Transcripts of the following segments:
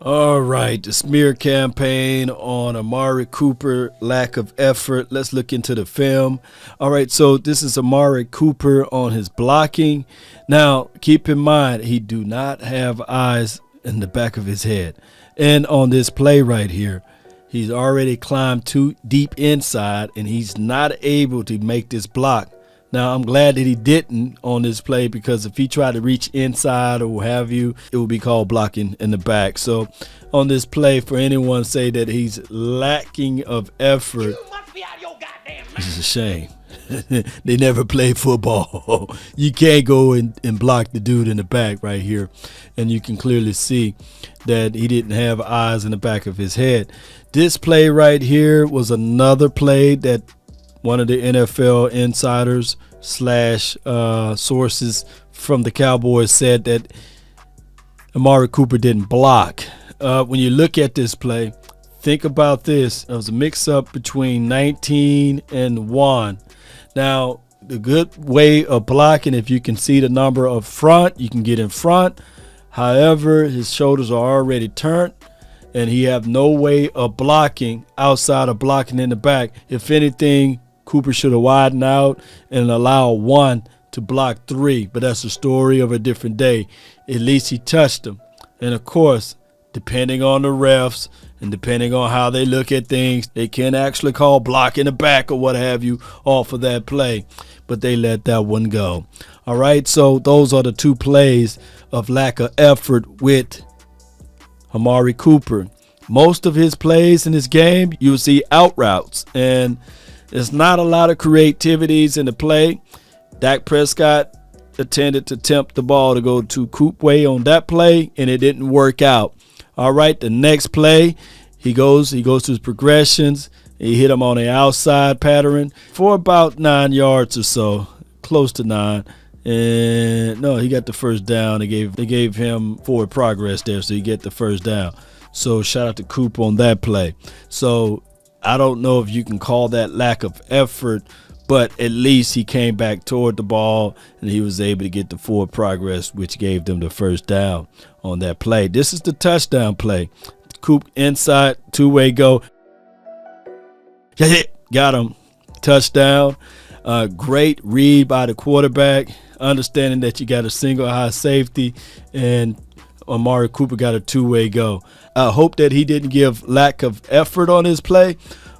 All right, the smear campaign on Amari Cooper, lack of effort. Let's look into the film. All right, so this is Amari Cooper on his blocking. Now, keep in mind, he do not have eyes in the back of his head. And on this play right here, he's already climbed too deep inside, and he's not able to make this block. Now, I'm glad that he didn't on this play, because if he tried to reach inside or what have you, it would be called blocking in the back. So on this play, for anyone say that he's lacking of effort, You must be out of your goddamn mind. this is a shame. They never played football. You can't go and block the dude in the back right here. And you can clearly see that he didn't have eyes in the back of his head. This play right here was another play that one of the NFL insiders / sources from the Cowboys said that Amari Cooper didn't block. When you look at this play, think about this. It was a mix-up between 19 and 1. Now, the good way of blocking, if you can see the number up front, you can get in front. However, his shoulders are already turned, and he have no way of blocking outside of blocking in the back. If anything, Cooper should have widened out and allowed 1 to block 3, but that's a story of a different day. At least he touched him. And of course, depending on the refs and depending on how they look at things, they can actually call block in the back or what have you off of that play, but they let that one go. All right, so those are the two plays of lack of effort with Amari Cooper. Most of his plays in this game, you'll see out routes, and there's not a lot of creativities in the play. Dak Prescott attempted to tempt the ball to go to Parkway on that play, and it didn't work out. All right, the next play, he goes to his progressions. He hit him on the outside pattern for about 9 yards or so, close to 9. And no, he got the first down. They gave him forward progress there, so he get the first down. So shout out to Cooper on that play. So I don't know if you can call that lack of effort, but at least he came back toward the ball and he was able to get the forward progress, which gave them the first down on that play. This is the touchdown play. Coop inside, two-way go. Got him. Touchdown. Great read by the quarterback, understanding that you got a single high safety, and Amari Cooper got a two-way go. I hope that he didn't give lack of effort on his play,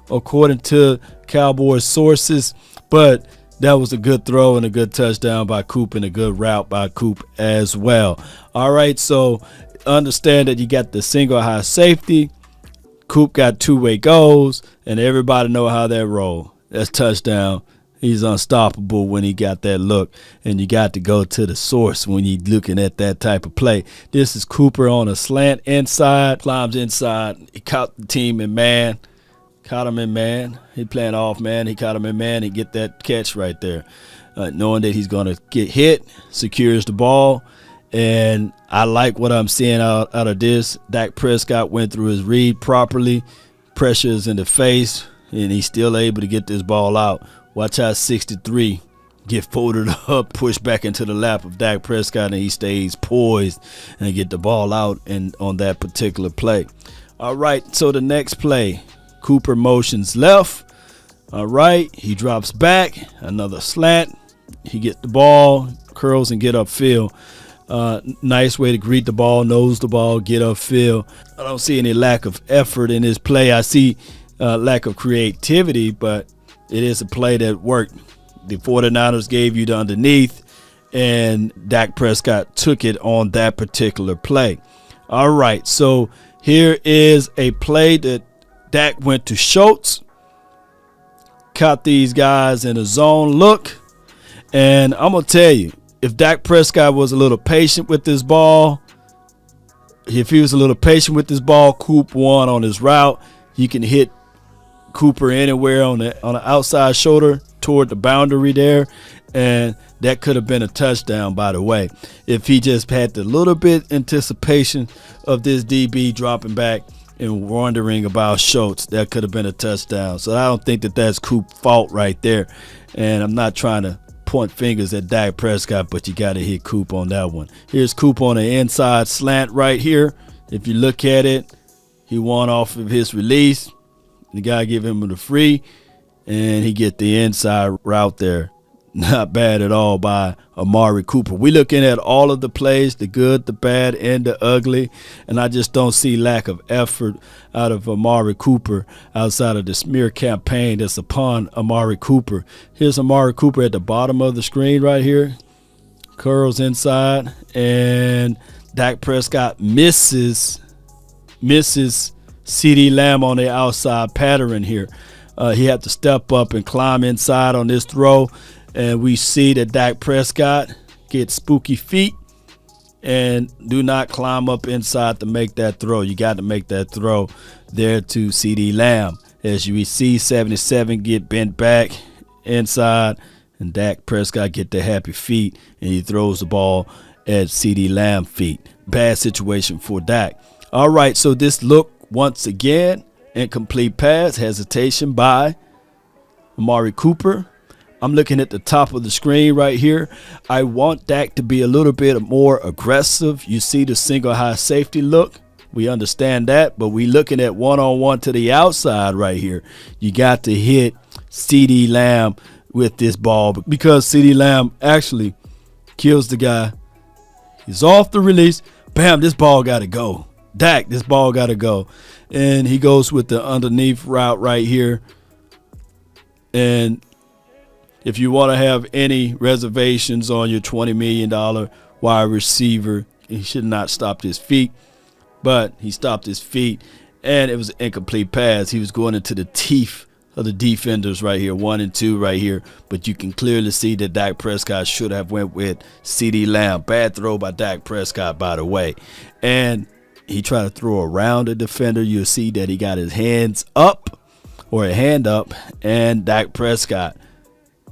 according to Cowboys Sources, but that was a good throw and a good touchdown by Coop and a good route by Coop as well. All right, so understand that you got the single high safety. Coop got two-way goals, and everybody know how that roll. That's touchdown. He's unstoppable when he got that look, and you got to go to the source when you're looking at that type of play. This is Cooper on a slant inside, climbs inside. He caught the team in man, caught him in man. He playing off man. He caught him in man. He get that catch right there, knowing that he's going to get hit, secures the ball. And I like what I'm seeing out of this. Dak Prescott went through his read properly, pressures in the face, and he's still able to get this ball out. Watch out 63 get folded up, pushed back into the lap of Dak Prescott, and he stays poised and get the ball out and on that particular play. All right, so the next play, Cooper motions left. All right, he drops back, another slant. He gets the ball, curls and get upfield. Nice way to greet the ball, nose the ball, get upfield. I don't see any lack of effort in this play. I see lack of creativity, but it is a play that worked. The 49ers gave you the underneath, and Dak Prescott took it on that particular play. All right, so here is a play that Dak went to Schultz, caught these guys in a zone look, and I'm going to tell you, if Dak Prescott was a little patient with this ball, Coop won on his route. You can hit Cooper anywhere on the outside shoulder toward the boundary there, and that could have been a touchdown, by the way, if he just had the little bit anticipation of this DB dropping back and wondering about Schultz. That could have been a touchdown. So I don't think that that's Coop's fault right there, and I'm not trying to point fingers at Dak Prescott, but you got to hit Coop on that one. Here's Coop on the inside slant right here. If you look at it, he won off of his release. The guy give him the free, and he get the inside route there. Not bad at all by Amari Cooper. We're looking at all of the plays, the good, the bad, and the ugly, and I just don't see lack of effort out of Amari Cooper outside of the smear campaign that's upon Amari Cooper. Here's Amari Cooper at the bottom of the screen right here. Curls inside, and Dak Prescott misses CeeDee Lamb on the outside pattern here. He had to step up and climb inside on this throw. And we see that Dak Prescott gets spooky feet and do not climb up inside to make that throw. You got to make that throw there to CeeDee Lamb. As you see, 77 get bent back inside, and Dak Prescott get the happy feet, and he throws the ball at CeeDee Lamb feet. Bad situation for Dak. All right, so this look once again, incomplete pass, hesitation by Amari Cooper. I'm looking at the top of the screen right here. I want Dak to be a little bit more aggressive. You see the single high safety look. We understand that, but we looking at one-on-one to the outside right here. You got to hit CeeDee Lamb with this ball because CeeDee Lamb actually kills the guy. He's off the release. Bam, this ball got to go. Dak, this ball got to go. And he goes with the underneath route right here. And if you want to have any reservations on your $20 million wide receiver, he should not stop his feet. But he stopped his feet, and it was an incomplete pass. He was going into the teeth of the defenders right here, 1 and 2 right here. But you can clearly see that Dak Prescott should have went with CeeDee Lamb. Bad throw by Dak Prescott, by the way. And he tried to throw around the defender. You'll see that he got his hands up, or a hand up, and Dak Prescott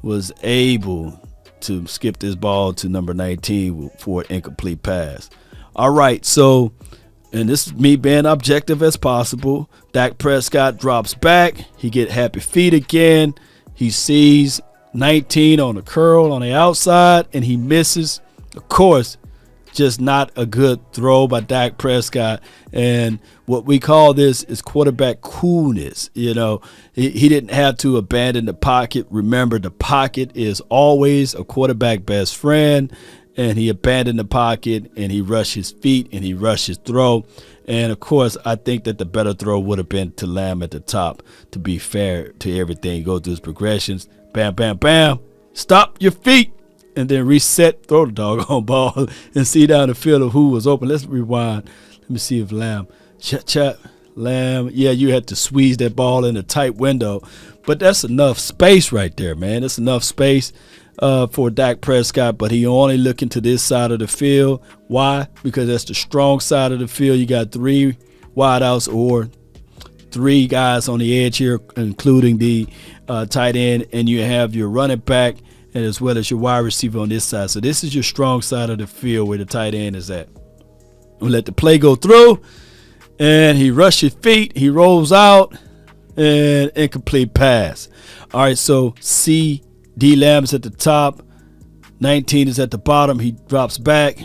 was able to skip this ball to number 19 for an incomplete pass. All right, so, and this is me being objective as possible. Dak Prescott drops back. He get happy feet again. He sees 19 on the curl on the outside, and he misses. Of course, just not a good throw by Dak Prescott. And what we call this is quarterback coolness. You know, he didn't have to abandon the pocket. Remember, the pocket is always a quarterback best friend. And he abandoned the pocket, and he rushed his feet, and he rushed his throw. And, of course, I think that the better throw would have been to Lamb at the top, to be fair to everything. Go through his progressions. Bam, bam, bam. Stop your feet. And then reset, throw the doggone ball, and see down the field of who was open. Let's rewind. Let me see if Lamb. Lamb. Yeah, you had to squeeze that ball in a tight window. But that's enough space right there, man. That's enough space for Dak Prescott. But he only looking to this side of the field. Why? Because that's the strong side of the field. You got 3 wideouts or 3 guys on the edge here, including the tight end. And you have your running back, and as well as your wide receiver on this side. So this is your strong side of the field where the tight end is at. We'll let the play go through, and he rushes feet. He rolls out, and incomplete pass. All right, so C.D. Lamb is at the top. 19 is at the bottom. He drops back,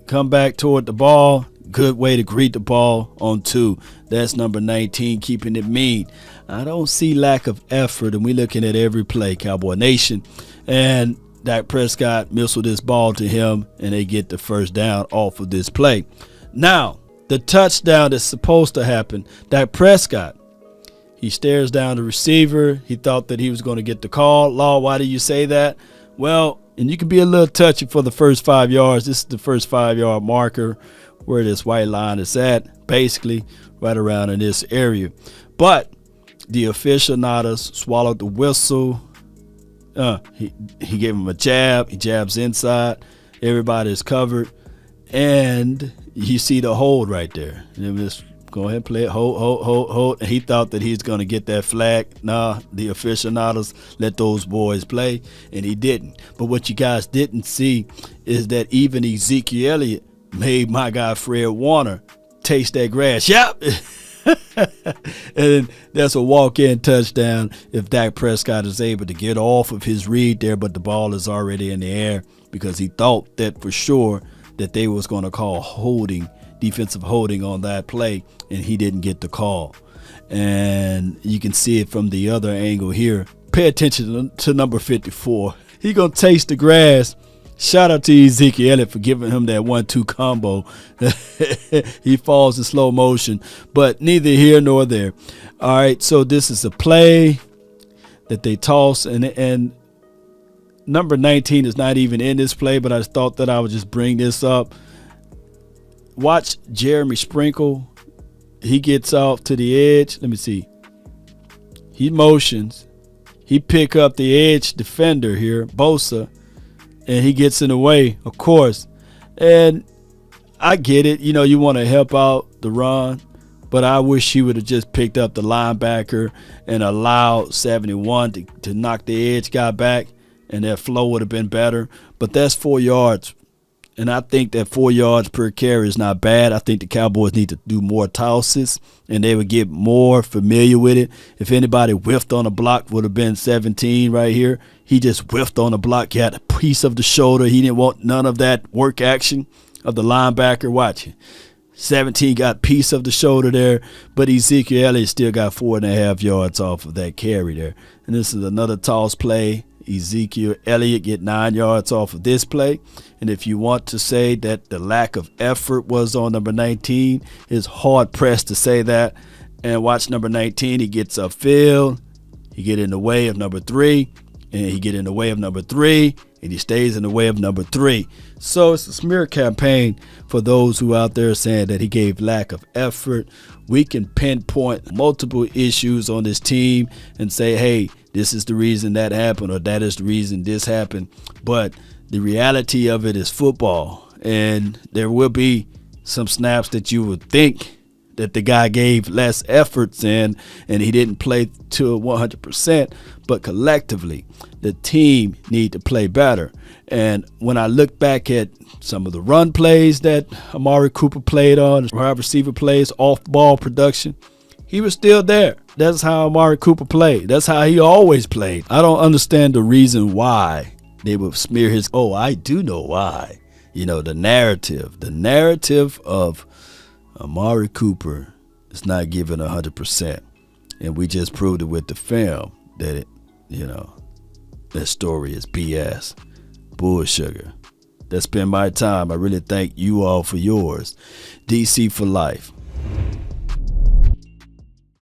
come back toward the ball. Good way to greet the ball on 2. That's number 19, keeping it mean. I don't see lack of effort, and we're looking at every play, Cowboy Nation. And Dak Prescott missiled this ball to him, and they get the first down off of this play. Now, the touchdown that's supposed to happen, Dak Prescott, he stares down the receiver. He thought that he was going to get the call. Law, why do you say that? Well, and you can be a little touchy for the first 5 yards. This is the first 5-yard marker where this white line is at, basically right around in this area. But the aficionados swallowed the whistle. He gave him a jab. He jabs inside. Everybody is covered. And you see the hold right there. And just go ahead and play it. Hold. And he thought that he's going to get that flag. Nah, the aficionados let those boys play, and he didn't. But what you guys didn't see is that even Ezekiel Elliott made my guy Fred Warner taste that grass. Yep. And that's a walk-in touchdown if Dak Prescott is able to get off of his read there, but the ball is already in the air because he thought that for sure that they was going to call holding defensive holding on that play, and he didn't get the call. And you can see it from the other angle here. Pay attention to number 54. He gonna taste the grass. Shout out to Ezekiel Elliott for giving him that 1-2 combo. He falls in slow motion, but neither here nor there. All right, so this is a play that they toss, and number 19 is not even in this play, but I thought that I would just bring this up. Watch Jeremy Sprinkle. He gets off to the edge. Let me see. He motions. He pick up the edge defender here, Bosa, and he gets in the way, of course. And I get it. You know, you want to help out the run, but I wish he would have just picked up the linebacker and allowed 71 to knock the edge guy back, and that flow would have been better. But that's 4 yards. And I think that 4 yards per carry is not bad. I think the Cowboys need to do more tosses, and they would get more familiar with it. If anybody whiffed on a block, would have been 17 right here. He just whiffed on a block. He had a piece of the shoulder. He didn't want none of that work action of the linebacker. Watch it. 17 got piece of the shoulder there, but Ezekiel Elliott still got 4.5 yards off of that carry there. And this is another toss play. Ezekiel Elliott get 9 yards off of this play. And if you want to say that the lack of effort was on number 19, it's hard pressed to say that. And watch number 19, he gets upfield. He get in the way of number 3, and he get in the way of number 3, and he stays in the way of number 3. So it's a smear campaign for those who out there saying that he gave lack of effort. We can pinpoint multiple issues on this team and say, hey, this is the reason that happened, or that is the reason this happened. But the reality of it is football, and there will be some snaps that you would think that the guy gave less efforts in and he didn't play to 100%, but collectively the team need to play better. And when I look back at some of the run plays that Amari Cooper played on, wide receiver plays, off-ball production, he was still there. That's how Amari Cooper played. That's how he always played. I don't understand the reason why they would smear his. Oh, I do know why. You know, the narrative of Amari Cooper is not given 100%. And we just proved it with the film that that story is BS. Bull sugar. That's been my time. I really thank you all for yours. DC for life.